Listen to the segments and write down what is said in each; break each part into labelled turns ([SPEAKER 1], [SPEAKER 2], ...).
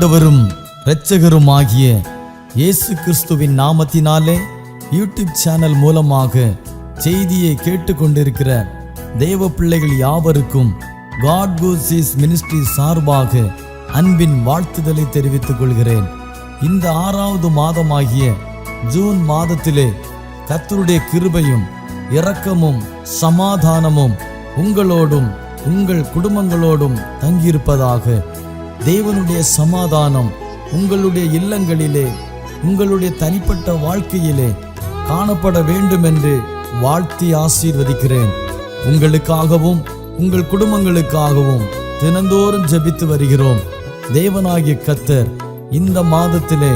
[SPEAKER 1] ஆண்டவரும் இரட்சகருமாகிய இயேசு கிறிஸ்துவின் நாமத்தினாலே யூடியூப் சேனல் மூலமாக செய்தியை கேட்டுக்கொண்டிருக்கிற தேவ பிள்ளைகள் யாவருக்கும் காட் கோசிஸ் மினிஸ்ட்ரி சார்பாக அன்பின் வாழ்த்துதலை தெரிவித்துக் கொள்கிறேன். இந்த 6வது மாதமாகிய ஜூன் மாதத்திலே கர்த்தருடைய கிருபையும் இரக்கமும் சமாதானமும் உங்களோடும் உங்கள் குடும்பங்களோடும் தங்கியிருப்பதாக. தேவனுடைய சமாதானம் உங்களுடைய இல்லங்களிலே உங்களுடைய தனிப்பட்ட வாழ்க்கையிலே காணப்பட வேண்டும் என்று வாழ்த்தி ஆசீர்வதிக்கிறேன். உங்களுக்காகவும் உங்கள் குடும்பங்களுக்காகவும் தினந்தோறும் ஜெபித்து வருகிறோம். தேவனாகிய கர்த்தர் இந்த மாதத்திலே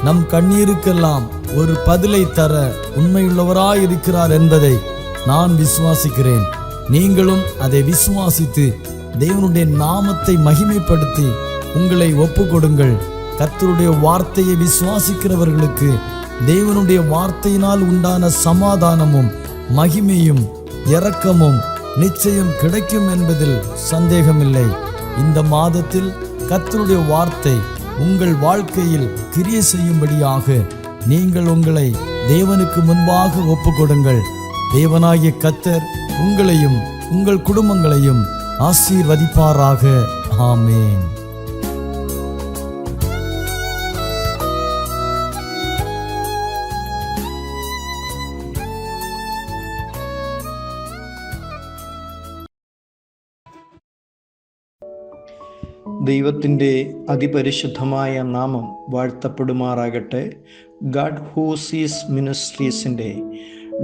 [SPEAKER 1] நம் கண்ணீருக்கெல்லாம் ஒரு பதிலை தர உண்மையுள்ளவராயிருக்கிறார் என்பதை நான் விசுவாசிக்கிறேன். நீங்களும் அதை விசுவாசித்து தேவனுடைய நாமத்தை மகிமைப்படுத்தி உங்களை ஒப்பு கொடுங்கள். கர்த்தருடைய வார்த்தையை விசுவாசிக்கிறவர்களுக்கு தேவனுடைய வார்த்தையினால் உண்டான சமாதானமும் மகிமையும் இரக்கமும் நிச்சயம் கிடைக்கும் என்பதில் சந்தேகமில்லை. இந்த மாதத்தில் கர்த்தருடைய வார்த்தை உங்கள் வாழ்க்கையில் கிரியை செய்யும்படியாக நீங்கள் உங்களை தேவனுக்கு முன்பாக ஒப்பு கொடுங்கள். தேவனாகிய கர்த்தர் உங்களையும் உங்கள் குடும்பங்களையும் ஆசீர்வதிப்பாராக. ஆமென்.
[SPEAKER 2] ദൈവത്തിൻ്റെ അതിപരിശുദ്ധമായ നാമം വാഴ്ത്തപ്പെടുമാറാകട്ടെ. ഗാഡ് ഹൂസീസ് മിനിസ്ട്രീസിൻ്റെ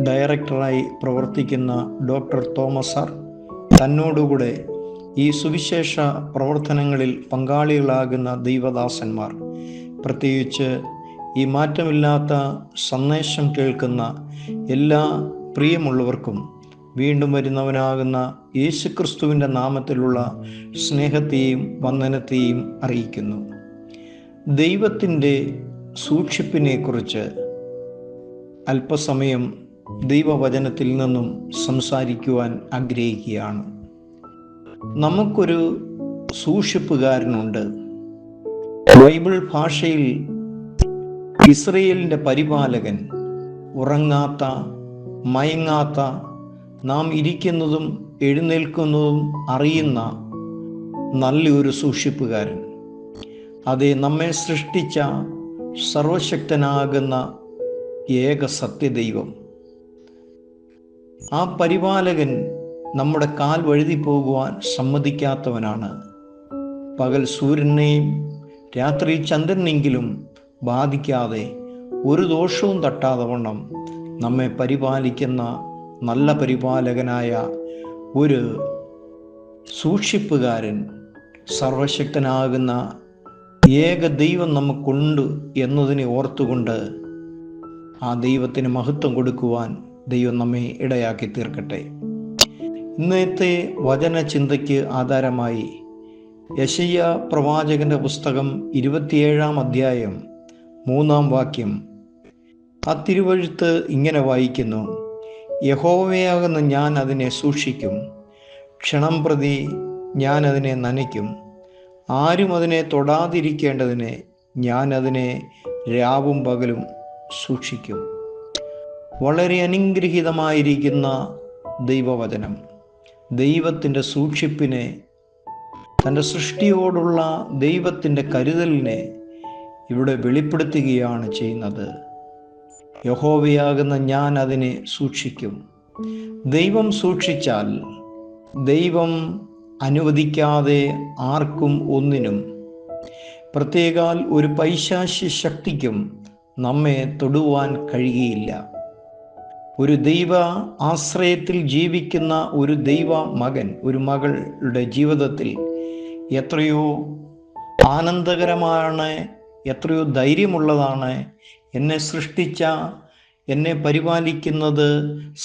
[SPEAKER 2] ഡയറക്ടറായി പ്രവർത്തിക്കുന്ന ഡോക്ടർ തോമസ് സാർ തന്നോടുകൂടെ ഈ സുവിശേഷ പ്രവർത്തനങ്ങളിൽ പങ്കാളികളാകുന്ന ദൈവദാസന്മാർ, പ്രത്യേകിച്ച് ഈ മാറ്റമില്ലാത്ത സന്ദേശം കേൾക്കുന്ന എല്ലാ പ്രിയമുള്ളവർക്കും വീണ്ടും വരുന്നവനാകുന്ന യേശുക്രിസ്തുവിൻ്റെ നാമത്തിലുള്ള സ്നേഹത്തെയും വന്ദനത്തെയും അറിയിക്കുന്നു. ദൈവത്തിൻ്റെ സൂക്ഷിപ്പിനെക്കുറിച്ച് അല്പസമയം ദൈവവചനത്തിൽ നിന്നും സംസാരിക്കുവാൻ ആഗ്രഹിക്കുകയാണ്. നമുക്കൊരു സൂക്ഷിപ്പുകാരനുണ്ട്. ബൈബിൾ ഭാഷയിൽ ഇസ്രയേലിൻ്റെ പരിപാലകൻ, ഉറങ്ങാത്ത മയങ്ങാത്ത, നാം ഇരിക്കുന്നതും എഴുന്നേൽക്കുന്നതും അറിയുന്ന നല്ലൊരു സൂക്ഷിപ്പുകാരൻ. അതെ, നമ്മെ സൃഷ്ടിച്ച സർവശക്തനാകുന്ന ഏക സത്യദൈവം. ആ പരിപാലകൻ നമ്മുടെ കാൽ വഴുതി പോകുവാൻ സമ്മതിക്കാത്തവനാണ്. പകൽ സൂര്യനെയും രാത്രി ചന്ദ്രനെങ്കിലും ബാധിക്കാതെ ഒരു ദോഷവും തട്ടാതെ വണ്ണം നമ്മെ പരിപാലിക്കുന്ന നല്ല പരിപാലകനായ ഒരു സൂക്ഷിപ്പുകാരൻ, സർവശക്തനാകുന്ന ഏക ദൈവം നമുക്കുണ്ട് എന്നതിനെ ഓർത്തുകൊണ്ട് ആ ദൈവത്തിന് മഹത്വം കൊടുക്കുവാൻ ദൈവം നമ്മെ ഇടയാക്കി തീർക്കട്ടെ. ഇന്നത്തെ വചന ചിന്തയ്ക്ക് ആധാരമായി യെശയ്യാ പ്രവാചകന്റെ പുസ്തകം 27-ാം അധ്യായം 3-ാം വാക്യം. ആ തിരുവഴുത്ത് ഇങ്ങനെ വായിക്കുന്നു: യഹോവയാകുന്ന ഞാൻ അതിനെ സൂക്ഷിക്കും, ക്ഷണം പ്രതി ഞാൻ അതിനെ നനയ്ക്കും, ആരും അതിനെ തൊടാതിരിക്കേണ്ടതിന് ഞാൻ അതിനെ രാവും പകലും സൂക്ഷിക്കും. വളരെ അനുഗ്രഹീതമായിരിക്കുന്ന ദൈവവചനം ദൈവത്തിൻ്റെ സൂക്ഷിപ്പിനെ, തൻ്റെ സൃഷ്ടിയോടുള്ള ദൈവത്തിൻ്റെ കരുതലിനെ ഇവിടെ വെളിപ്പെടുത്തുകയാണ് ചെയ്യുന്നത്. യഹോവയാകുന്ന ഞാൻ അതിനെ സൂക്ഷിക്കും. ദൈവം സൂക്ഷിച്ചാൽ ദൈവം അനുവദിക്കാതെ ആർക്കും ഒന്നിനും, പ്രത്യേകാൽ ഒരു പൈശാചി ശക്തിക്കും നമ്മെ തൊടുവാൻ കഴിയുകയില്ല. ഒരു ദൈവ ആശ്രയത്തിൽ ജീവിക്കുന്ന ഒരു ദൈവ മകൻ, ഒരു മകളുടെ ജീവിതത്തിൽ എത്രയോ ആനന്ദകരമാണ്, എത്രയോ ധൈര്യമുള്ളതാണ്. എന്നെ സൃഷ്ടിച്ച, എന്നെ പരിപാലിക്കുന്നത്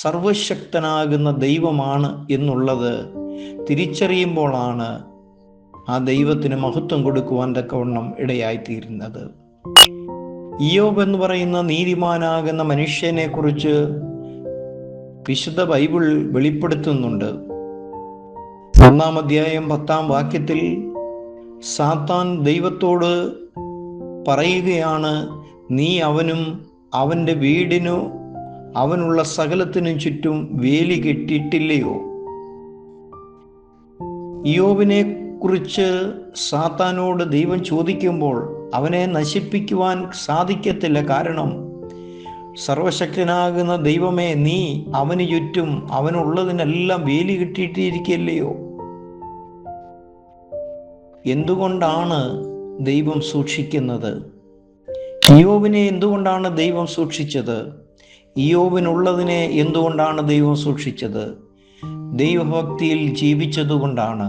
[SPEAKER 2] സർവശക്തനാകുന്ന ദൈവമാണ് എന്നുള്ളത് തിരിച്ചറിയുമ്പോഴാണ് ആ ദൈവത്തിന് മഹത്വം കൊടുക്കുവാൻ തക്കവണ്ണം ഇടയായിത്തീരുന്നത്. ഇയ്യോബ് എന്ന് പറയുന്ന നീതിമാനാകുന്ന മനുഷ്യനെ കുറിച്ച് വിശുദ്ധ ബൈബിൾ വെളിപ്പെടുത്തുന്നുണ്ട്. 1-ാം അധ്യായം 10-ാം വാക്യത്തിൽ സാത്താൻ ദൈവത്തോട് പറയുകയാണ്, നീ അവനും അവൻ്റെ വീടിനു അവനുള്ള സകലത്തിനും ചുറ്റും വേലി കെട്ടിയിട്ടില്ലയോ? ഇയ്യോബിനെ കുറിച്ച് സാത്താനോട് ദൈവം ചോദിക്കുമ്പോൾ അവനെ നശിപ്പിക്കുവാൻ സാധിക്കത്തില്ല. കാരണം സർവശക്തനാകുന്ന ദൈവമേ, നീ അവന് ചുറ്റും അവനുള്ളതിനെല്ലാം വേലി കെട്ടിയിട്ടിരിക്കല്ലയോ? എന്തുകൊണ്ടാണ് ദൈവം സൂക്ഷിക്കുന്നത്? ഇയ്യോബിനെ എന്തുകൊണ്ടാണ് ദൈവം സൂക്ഷിച്ചത്? ഇയ്യോബിനുള്ളതിനെ എന്തുകൊണ്ടാണ് ദൈവം സൂക്ഷിച്ചത്? ദൈവഭക്തിയിൽ ജീവിച്ചതുകൊണ്ടാണ്,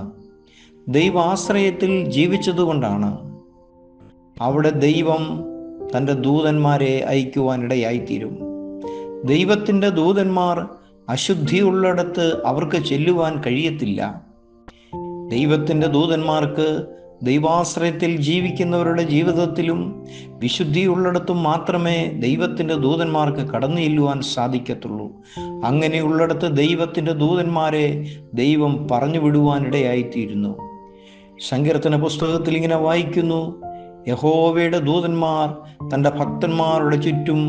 [SPEAKER 2] ദൈവാശ്രയത്തിൽ ജീവിച്ചതുകൊണ്ടാണ്. അവിടെ ദൈവം തൻ്റെ ദൂതന്മാരെ അയക്കുവാനിടയായിത്തീരും. ദൈവത്തിൻ്റെ ദൂതന്മാർ അശുദ്ധിയുള്ളിടത്ത് അവർക്ക് ചെല്ലുവാൻ കഴിയത്തില്ല. ദൈവത്തിൻ്റെ ദൂതന്മാർക്ക് ദൈവാശ്രയത്തിൽ ജീവിക്കുന്നവരുടെ ജീവിതത്തിലും വിശുദ്ധിയുള്ളിടത്തും മാത്രമേ ദൈവത്തിൻ്റെ ദൂതന്മാർക്ക് കടന്നു ചെല്ലുവാൻ സാധിക്കത്തുള്ളൂ. അങ്ങനെയുള്ളിടത്ത് ദൈവത്തിൻ്റെ ദൂതന്മാരെ ദൈവം പറഞ്ഞു വിടുവാനിടയായിത്തീരുന്നു. സങ്കീർത്തന പുസ്തകത്തിൽ ഇങ്ങനെ വായിക്കുന്നു, യഹോവയുടെ ദൂതന്മാർ തൻ്റെ ഭക്തന്മാരുടെ ചുറ്റും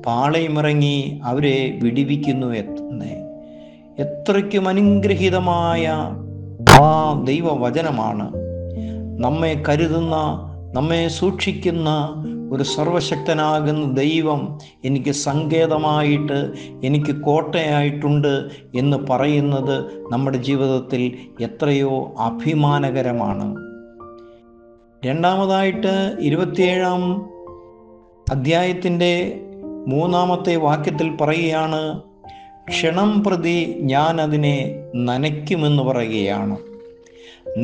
[SPEAKER 2] പാളയമിറങ്ങി അവരെ വിടിവിക്കുന്നു എന്ന്. എത്രയ്ക്കും അനുഗ്രഹീതമായ ആ ദൈവവചനമാണ്. നമ്മെ കരുതുന്ന, നമ്മെ സൂക്ഷിക്കുന്ന ഒരു സർവശക്തനാകുന്ന ദൈവം എനിക്ക് സങ്കേതമായിട്ട്, എനിക്ക് കോട്ടയായിട്ടുണ്ട് എന്ന് പറയുന്നത് നമ്മുടെ ജീവിതത്തിൽ എത്രയോ അഭിമാനകരമാണ്. രണ്ടാമതായിട്ട് 27-ാം അധ്യായത്തിൻ്റെ 3-ാമത്തെ വാക്യത്തിൽ പറയുകയാണ്, ക്ഷണം പ്രതി ഞാൻ അതിനെ നനയ്ക്കുമെന്ന് പറയുകയാണ്.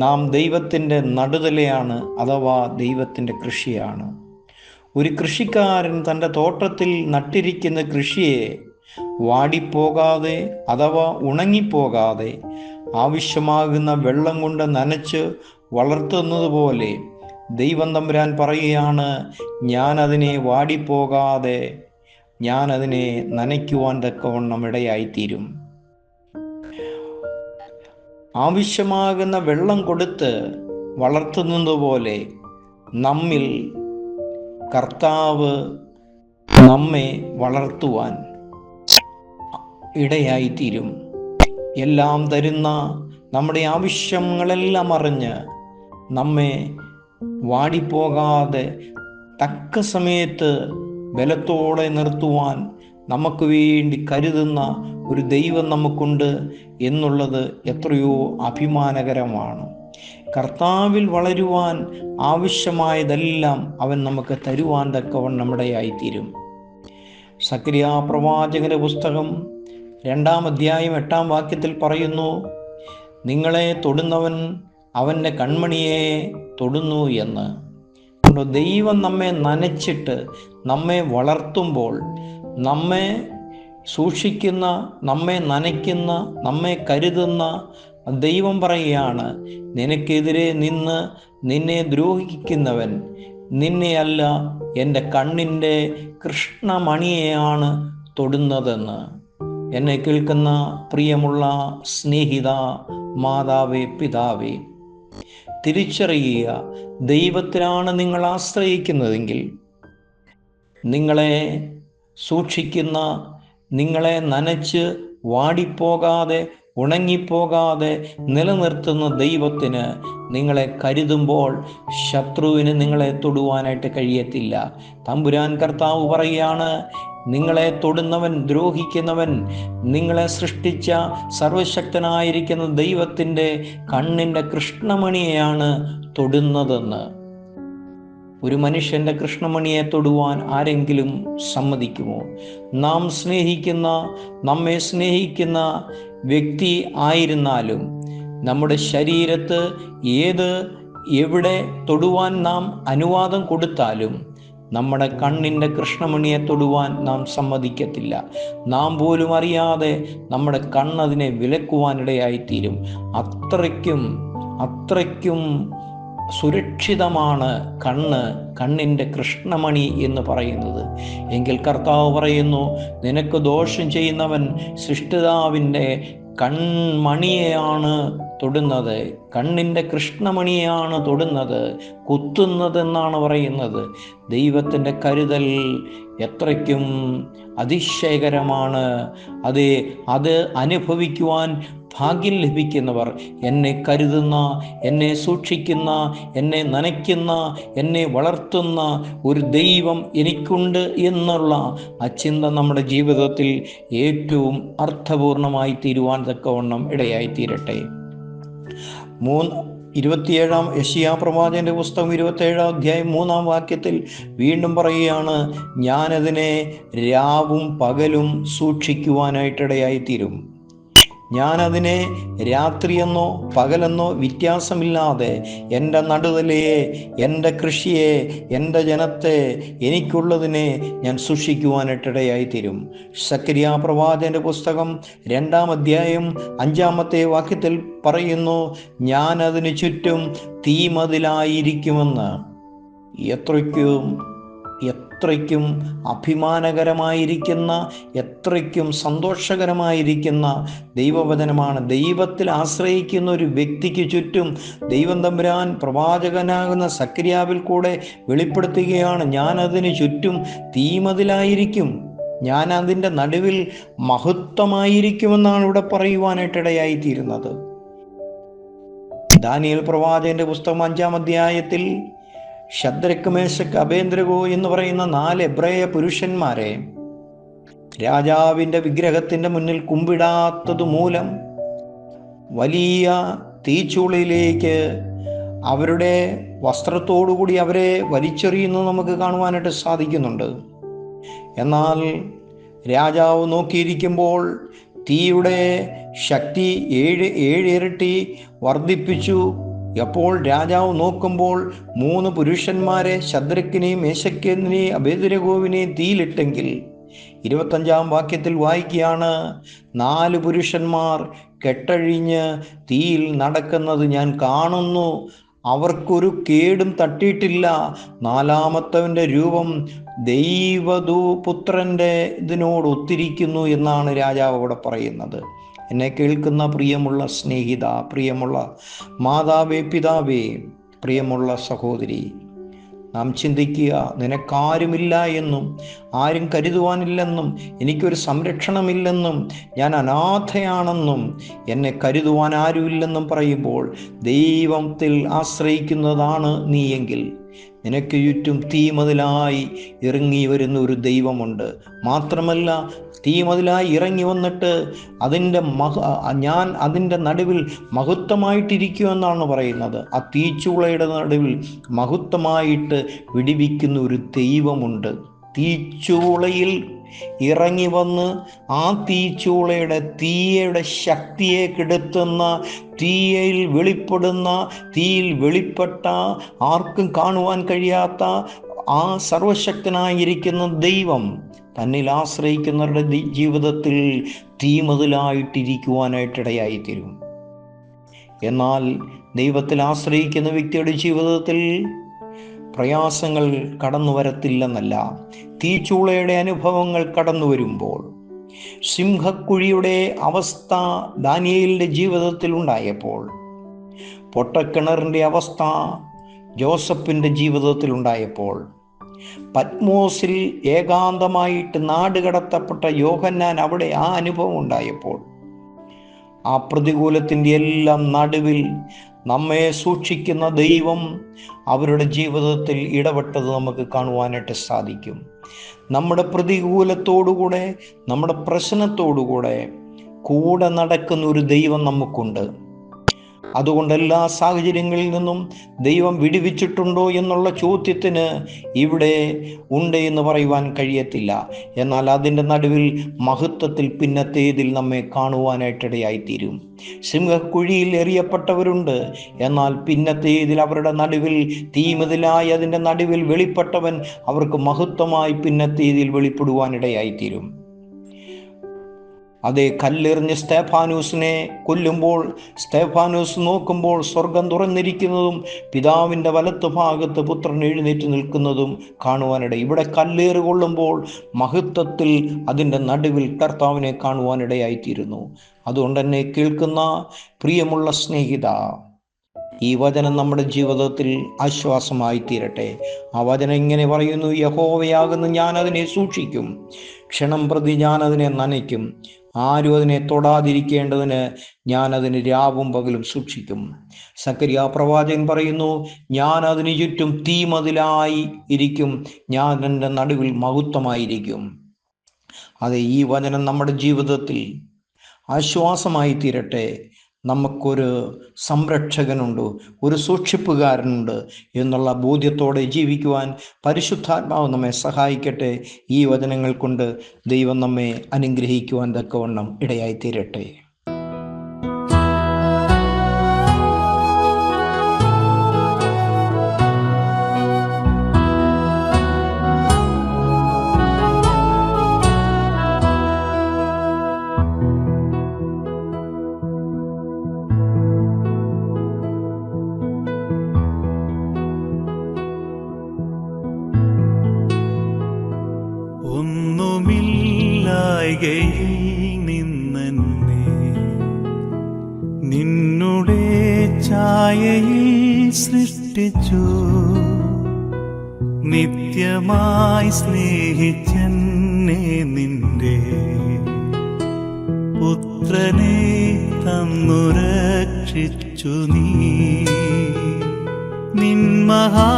[SPEAKER 2] നാം ദൈവത്തിൻ്റെ നടുതലയാണ്, അഥവാ ദൈവത്തിൻ്റെ കൃഷിയാണ്. ഒരു കൃഷിക്കാരൻ തൻ്റെ തോട്ടത്തിൽ നട്ടിരിക്കുന്ന കൃഷിയെ വാടിപ്പോകാതെ അഥവാ ഉണങ്ങിപ്പോകാതെ ആവശ്യമാകുന്ന വെള്ളം കൊണ്ട് നനച്ച് വളർത്തുന്നത് പോലെ ദൈവം തമ്പുരാൻ പറയുകയാണ്, ഞാനതിനെ വാടിപ്പോകാതെ ഞാനതിനെ നനയ്ക്കുവാൻ തക്കവണ്ണം ഇടയായിത്തീരും. ആവശ്യമാകുന്ന വെള്ളം കൊടുത്ത് വളർത്തുന്നത് പോലെ നമ്മിൽ കർത്താവ് നമ്മെ വളർത്തുവാൻ ഇടയായിത്തീരും. എല്ലാം തരുന്ന നമ്മുടെ ആവശ്യങ്ങളെല്ലാം അറിഞ്ഞ് നമ്മെ വാടിപ്പോകാതെ തക്ക സമയത്ത് ബലത്തോടെ നിർത്തുവാൻ നമുക്ക് വേണ്ടി കരുതുന്ന ഒരു ദൈവം നമുക്കുണ്ട് എന്നുള്ളത് എത്രയോ അഭിമാനകരമാണ്. കർത്താവിൽ വളരുവാൻ ആവശ്യമായതെല്ലാം അവൻ നമുക്ക് തരുവാൻ തക്കവണ്ണം ഇടയായിത്തീരും. സക്രിയ പ്രവാചകന്റെ പുസ്തകം 2-ാം അധ്യായം 8-ാം വാക്യത്തിൽ പറയുന്നു, നിങ്ങളെ തൊടുന്നവൻ അവൻ്റെ കൺമണിയെ തൊടുന്നു എന്ന്. ദൈവം നമ്മെ നനച്ചിട്ട് നമ്മെ വളർത്തുമ്പോൾ, നമ്മെ സൂക്ഷിക്കുന്ന, നമ്മെ നനയ്ക്കുന്ന, നമ്മെ കരുതുന്ന ദൈവം പറയുകയാണ്, നിനക്കെതിരെ നിന്ന് നിന്നെ ദ്രോഹിക്കുന്നവൻ നിന്നെയല്ല, എൻ്റെ കണ്ണിൻ്റെ കൃഷ്ണമണിയെയാണ് തൊടുന്നതെന്ന്. എന്നെ കേൾക്കുന്ന പ്രിയമുള്ള സ്നേഹിത, മാതാവേ, പിതാവേ, തിരിച്ചറിയുക, ദൈവത്തിലാണ് നിങ്ങൾ ആശ്രയിക്കുന്നതെങ്കിൽ നിങ്ങളെ സൂക്ഷിക്കുന്ന, നിങ്ങളെ നനച്ച് വാടിപ്പോകാതെ ഉണങ്ങിപ്പോകാതെ നിലനിർത്തുന്ന ദൈവത്തിന് നിങ്ങളെ കരുതുമ്പോൾ ശത്രുവിന് നിങ്ങളെ തൊടുവാനായിട്ട് കഴിയത്തില്ല. തമ്പുരാൻ കർത്താവ് പറയുകയാണ്, നിങ്ങളെ തൊടുന്നവൻ, ദ്രോഹിക്കുന്നവൻ നിങ്ങളെ സൃഷ്ടിച്ച സർവശക്തനായിരിക്കുന്ന ദൈവത്തിൻ്റെ കണ്ണിൻ്റെ കൃഷ്ണമണിയെയാണ് തൊടുന്നതെന്ന്. ഒരു മനുഷ്യൻ്റെ കൃഷ്ണമണിയെ തൊടുവാൻ ആരെങ്കിലും സമ്മതിക്കുമോ? നാം സ്നേഹിക്കുന്ന, നമ്മെ സ്നേഹിക്കുന്ന വ്യക്തി ആയിരുന്നാലും നമ്മുടെ ശരീരത്ത് എവിടെ തൊടുവാൻ നാം അനുവാദം കൊടുത്താലും നമ്മുടെ കണ്ണിൻ്റെ കൃഷ്ണമണിയെ തൊടുവാൻ നാം സമ്മതിക്കത്തില്ല. നാം പോലും അറിയാതെ നമ്മുടെ കണ്ണതിനെ വിലക്കുവാനിടയായിത്തീരും. അത്രയ്ക്കും സുരക്ഷിതമാണ് കണ്ണിൻ്റെ കൃഷ്ണമണി എന്ന് പറയുന്നത്. എങ്കിൽ കർത്താവ് പറയുന്നു, നിനക്ക് ദോഷം ചെയ്യുന്നവൻ സൃഷ്ടിതാവിൻ്റെ കൺമണിയെയാണ് തൊടുന്നത്, കണ്ണിൻ്റെ കൃഷ്ണമണിയാണ് തൊടുന്നത്, കുത്തുന്നതെന്നാണ് പറയുന്നത്. ദൈവത്തിൻ്റെ കരുതൽ എത്രയ്ക്കും അതിശയകരമാണ്. അത് അനുഭവിക്കുവാൻ ഭാഗ്യം ലഭിക്കുന്നവർ, എന്നെ കരുതുന്ന, എന്നെ സൂക്ഷിക്കുന്ന, എന്നെ നനയ്ക്കുന്ന, എന്നെ വളർത്തുന്ന ഒരു ദൈവം എനിക്കുണ്ട് എന്നുള്ള ആ ചിന്ത നമ്മുടെ ജീവിതത്തിൽ ഏറ്റവും അർത്ഥപൂർണമായി തീരുവാൻ തക്കവണ്ണം ഇടയായിത്തീരട്ടെ. 27 യെശയ്യാ പ്രവാചകന്റെ പുസ്തകം 27 അധ്യായം 3 വാക്യത്തിൽ വീണ്ടും പറയുകയാണ്, ഞാനതിനെ രാവും പകലും സൂക്ഷിക്കുവാനായിട്ടിടയായിത്തീരും. ഞാനതിനെ രാത്രിയെന്നോ പകലെന്നോ വ്യത്യാസമില്ലാതെ എൻ്റെ നടുതലയെ, എൻ്റെ കൃഷിയെ, എൻ്റെ ജനത്തെ, എനിക്കുള്ളതിനെ ഞാൻ സൂക്ഷിക്കുവാനായിട്ടിടയായിത്തീരും. സക്കരിയാ പ്രവാചകന്റെ പുസ്തകം 2 അധ്യായം 5 വാക്യത്തിൽ പറയുന്നു, ഞാനതിന് ചുറ്റും തീമതിലായിരിക്കുമെന്ന്. എത്രയ്ക്കും അഭിമാനകരമായിരിക്കുന്ന, എത്രയ്ക്കും സന്തോഷകരമായിരിക്കുന്ന ദൈവവചനമാണ്. ദൈവത്തിൽ ആശ്രയിക്കുന്ന ഒരു വ്യക്തിക്ക് ചുറ്റും ദൈവം തമ്പുരാൻ പ്രവാചകനാകുന്ന സക്കരിയാവിൽ കൂടെ വെളിപ്പെടുത്തുകയാണ്, ഞാനതിന് ചുറ്റും തീമതിലായിരിക്കും, ഞാൻ അതിൻ്റെ നടുവിൽ മഹത്വമായിരിക്കുമെന്നാണ് ഇവിടെ പറയുവാനായിട്ടിടയായിത്തീരുന്നത്. ദാനിയേൽ പ്രവാചകന്റെ പുസ്തകം 5 അധ്യായത്തിൽ ശദ്രക്ക്, മേശക്ക്, അബേദ്നെഗോ എന്ന് പറയുന്ന 4 എബ്രായ പുരുഷന്മാരെ രാജാവിൻ്റെ വിഗ്രഹത്തിൻ്റെ മുന്നിൽ കുമ്പിടാത്തത് മൂലം വലിയ തീച്ചൂളയിലേക്ക് അവരുടെ വസ്ത്രത്തോടുകൂടി അവരെ വലിച്ചെറിയുന്നത് നമുക്ക് കാണുവാനായിട്ട് സാധിക്കുന്നുണ്ട്. എന്നാൽ രാജാവ് നോക്കിയിരിക്കുമ്പോൾ തീയുടെ ശക്തി 7 ഇരട്ടി വർദ്ധിപ്പിച്ചു. അപ്പോൾ രാജാവ് നോക്കുമ്പോൾ 3 പുരുഷന്മാരെ, ശദ്രക്കിനെയും മേശക്കിനെയും അബേദ്നെഗോവിനെയും തീയിലിട്ടെങ്കിൽ 25 വാക്യത്തിൽ വായിക്കുകയാണ്, 4 പുരുഷന്മാർ കെട്ടഴിഞ്ഞ് തീയിൽ നടക്കുന്നത് ഞാൻ കാണുന്നു, അവർക്കൊരു കേടും തട്ടിയിട്ടില്ല. 4മത്തവൻ്റെ രൂപം ദൈവപുത്രൻ്റെ ഇതിനോട് ഒത്തിരിക്കുന്നു എന്നാണ് രാജാവ് അവിടെ പറയുന്നത്. എന്നെ കേൾക്കുന്ന പ്രിയമുള്ള സ്നേഹിത, പ്രിയമുള്ള മാതാവേ, പിതാവേ, പ്രിയമുള്ള സഹോദരി, നാം ചിന്തിക്കുക, നിനക്കാരുമില്ല എന്നും, ആരും കരുതുവാനില്ലെന്നും, എനിക്കൊരു സംരക്ഷണമില്ലെന്നും, ഞാൻ അനാഥയാണെന്നും, എന്നെ കരുതുവാൻ ആരുമില്ലെന്നും പറയുമ്പോൾ ദൈവത്തിൽ ആശ്രയിക്കുന്നതാണ് നീയെങ്കിൽ നിനക്ക് ചുറ്റും തീമതിലായി ഇറങ്ങി വരുന്ന ഒരു ദൈവമുണ്ട്. മാത്രമല്ല, തീമതിലായി ഇറങ്ങി വന്നിട്ട് ഞാൻ അതിൻ്റെ നടുവിൽ മഹത്വമായിട്ടിരിക്കുമെന്നാണ് പറയുന്നത്. ആ തീച്ചൂളയുടെ നടുവിൽ മഹത്വമായിട്ട് വിടിവിക്കുന്ന ഒരു ദൈവമുണ്ട്. തീച്ചൂളയിൽ ഇറങ്ങി വന്ന് ആ തീയുടെ ശക്തിയെ കെടുത്തുന്ന, തീയിൽ വെളിപ്പെട്ട, ആർക്കും കാണുവാൻ കഴിയാത്ത ആ സർവശക്തനായിരിക്കുന്ന ദൈവം തന്നിൽ ആശ്രയിക്കുന്നവരുടെ ജീവിതത്തിൽ തീമതിലായിട്ടിരിക്കുവാനായിട്ടിടയായിത്തീരും. എന്നാൽ ദൈവത്തിൽ ആശ്രയിക്കുന്ന വ്യക്തിയുടെ ജീവിതത്തിൽ പ്രയാസങ്ങൾ കടന്നു വരത്തില്ലെന്നല്ല, തീച്ചൂളയുടെ അനുഭവങ്ങൾ കടന്നു വരുമ്പോൾ, സിംഹക്കുഴിയുടെ അവസ്ഥ ദാനിയേലിൻ്റെ ജീവിതത്തിൽ ഉണ്ടായപ്പോൾ, പൊട്ടക്കിണറിൻ്റെ അവസ്ഥ ജോസഫിൻ്റെ ജീവിതത്തിൽ ഉണ്ടായപ്പോൾ, പത്മോസിൽ ഏകാന്തമായിട്ട് നാടുകടത്തപ്പെട്ട യോഹന്നാൻ അവിടെ ആ അനുഭവം ഉണ്ടായപ്പോൾ, ആ പ്രതികൂലത്തിൻ്റെ എല്ലാം നടുവിൽ നമ്മെ സൂക്ഷിക്കുന്ന ദൈവം അവരുടെ ജീവിതത്തിൽ ഇടപെട്ടത് നമുക്ക് കാണുവാനായിട്ട് സാധിക്കും. നമ്മുടെ പ്രതികൂലത്തോടുകൂടെ, നമ്മുടെ പ്രശ്നത്തോടുകൂടെ കൂടെ നടക്കുന്ന ഒരു ദൈവം നമുക്കുണ്ട്. അതുകൊണ്ട് എല്ലാ സാഹചര്യങ്ങളിൽ നിന്നും ദൈവം വിടുവിച്ചിട്ടുണ്ടോ എന്നുള്ള ചോദ്യത്തിന് ഇവിടെ ഉണ്ട് എന്ന് പറയുവാൻ കഴിയത്തില്ല. എന്നാൽ അതിൻ്റെ നടുവിൽ മഹത്വത്തിൽ പിന്നത്തേതിൽ നമ്മെ കാണുവാനായിട്ടിടയായിത്തീരും. സിംഹക്കുഴിയിൽ എറിയപ്പെട്ടവരുണ്ട്, എന്നാൽ പിന്നത്തേതിൽ അവരുടെ നടുവിൽ തീമതിലായി അതിൻ്റെ നടുവിൽ വെളിപ്പെട്ടവൻ അവർക്ക് മഹത്വമായി പിന്നത്തേതിൽ വെളിപ്പെടുവാനിടയായിത്തീരും. അതേ കല്ലെറിഞ്ഞ് സ്തേഫാനൂസിനെ കൊല്ലുമ്പോൾ സ്തേഫാനൂസ് നോക്കുമ്പോൾ സ്വർഗം തുറന്നിരിക്കുന്നതും പിതാവിൻ്റെ വലത്ത് ഭാഗത്ത് പുത്രൻ എഴുന്നേറ്റ് നിൽക്കുന്നതും കാണുവാനിട. ഇവിടെ കല്ലേറ് കൊള്ളുമ്പോൾ മഹത്വത്തിൽ അതിൻ്റെ നടുവിൽ കർത്താവിനെ കാണുവാനിടയായിത്തീരുന്നു. അതുകൊണ്ട് തന്നെ കേൾക്കുന്ന പ്രിയമുള്ള സ്നേഹിത, ഈ വചനം നമ്മുടെ ജീവിതത്തിൽ ആശ്വാസമായി തീരട്ടെ. ആ വചനം ഇങ്ങനെ പറയുന്നു: യഹോവയാകുന്നു ഞാൻ അതിനെ സൂക്ഷിക്കും, ക്ഷണം പ്രതി ഞാൻ അതിനെ നനയ്ക്കും, ആരും അതിനെ തൊടാതിരിക്കേണ്ടതിന് ഞാൻ അതിന് രാവും പകലും സൂക്ഷിക്കും. സക്കറിയ പ്രവാചകൻ പറയുന്നു: ഞാൻ അതിന് ചുറ്റും തീമതിലായി ഇരിക്കും, ഞാൻ എൻ്റെ നടുവിൽ മഹത്വമായിരിക്കും. അതെ, ഈ വചനം നമ്മുടെ ജീവിതത്തിൽ ആശ്വാസമായി തീരട്ടെ. നമുക്കൊരു സംരക്ഷകനുണ്ട്, ഒരു സൂക്ഷിപ്പുകാരനുണ്ട് എന്നുള്ള ബോധ്യത്തോടെ ജീവിക്കുവാൻ പരിശുദ്ധാത്മാവ് നമ്മെ സഹായിക്കട്ടെ. ഈ വചനങ്ങൾ കൊണ്ട് ദൈവം നമ്മെ അനുഗ്രഹിക്കുവാൻ തക്കവണ്ണം ഇടയായിത്തീരട്ടെ.
[SPEAKER 3] ഒന്നുമില്ലായ്കയിൽ നിന്നെന്നെ നിന്നുടെ ഛായയിൽ സൃഷ്ടിച്ചു, നിത്യമായി സ്നേഹിച്ചെന്നെ നിന്റെ പുത്രനെ തന്നു രക്ഷിച്ചു. നീ നിൻ മഹാകൃപയ്ക്കായി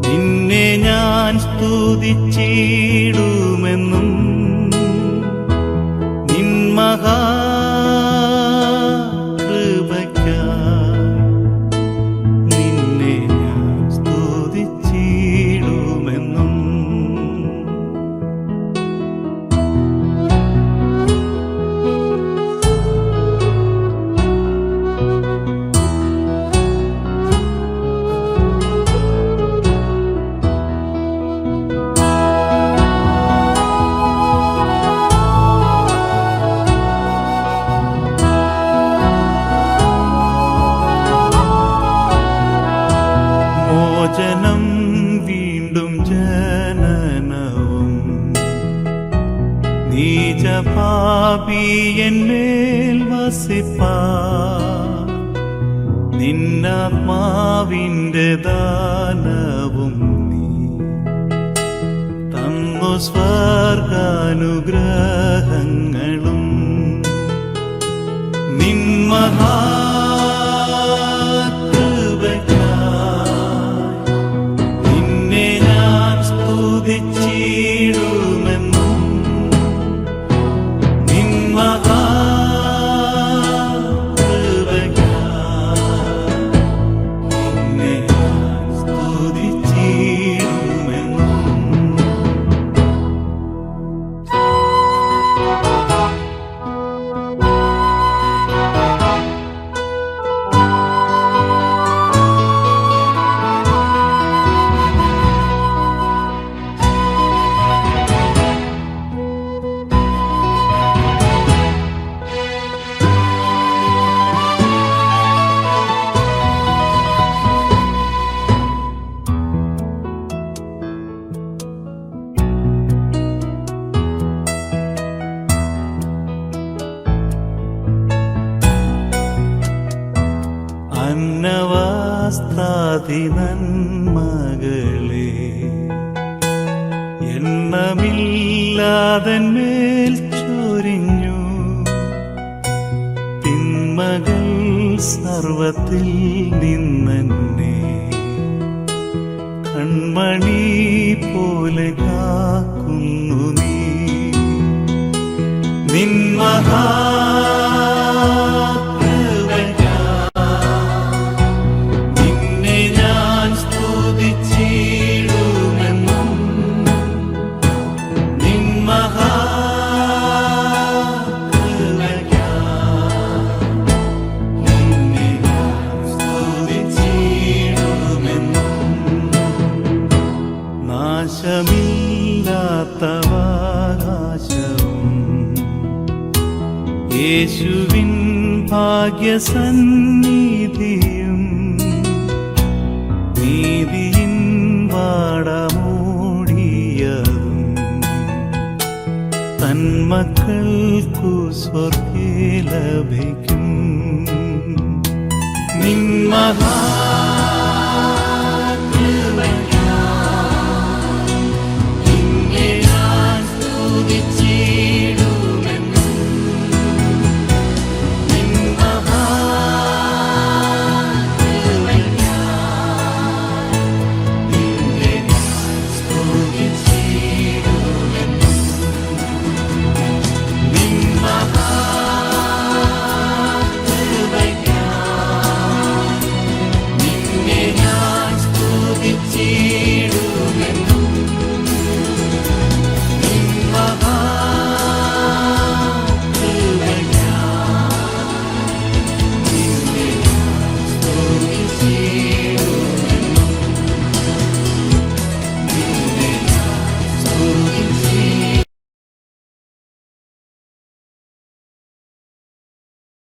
[SPEAKER 3] നിന്നെ ഞാൻ സ്തുതിച്ചിടുമെന്നും, നിൻ മഹാകൃപയ്ക്കായി നിന്നെ ഞാൻ സ്തുതിച്ചിടുമെന്നും. മോചനം വീണ്ടും ജനനവും നീചപാപിയന്മേൽ വസിപ്പാൻ നിന്നാത്മാവിൻ്റെ ദാനവും നീ തന്നു. സ്വർഗാനുഗ്രഹങ്ങളും നിൻ സ്തുതിച്ചിടുമെന്നും, നിൻ മഹാകൃപയ്ക്കായി നിന്നെ ഞാൻ സ്തുതിച്ചിടുമെന്നും. അന്നവസ്ത്രാദി നന്മകളെ എണ്ണമില്ലാതെന്മേൽ ചൊരിഞ്ഞു, തിന്മകൾ സർവത്തിൽ നിന്നെന്നെ കൺമണി പോലെ കാക്കുന്നു. നീ നിൻ നിന്നെ ഞാൻ സ്തുതിച്ചിടുമെന്നും, നിൻ നിന്നെ ഞാൻ സ്തുതിച്ചിടുമെന്നും. നാശമില്ല ഭാഗ്യസന്നിധിയും നീതിയിൻ വാടമൂടിയതും തന്മക്കൾക്കു സ്വർഗ്ഗേ ലഭിക്കും. നിൻ മഹാ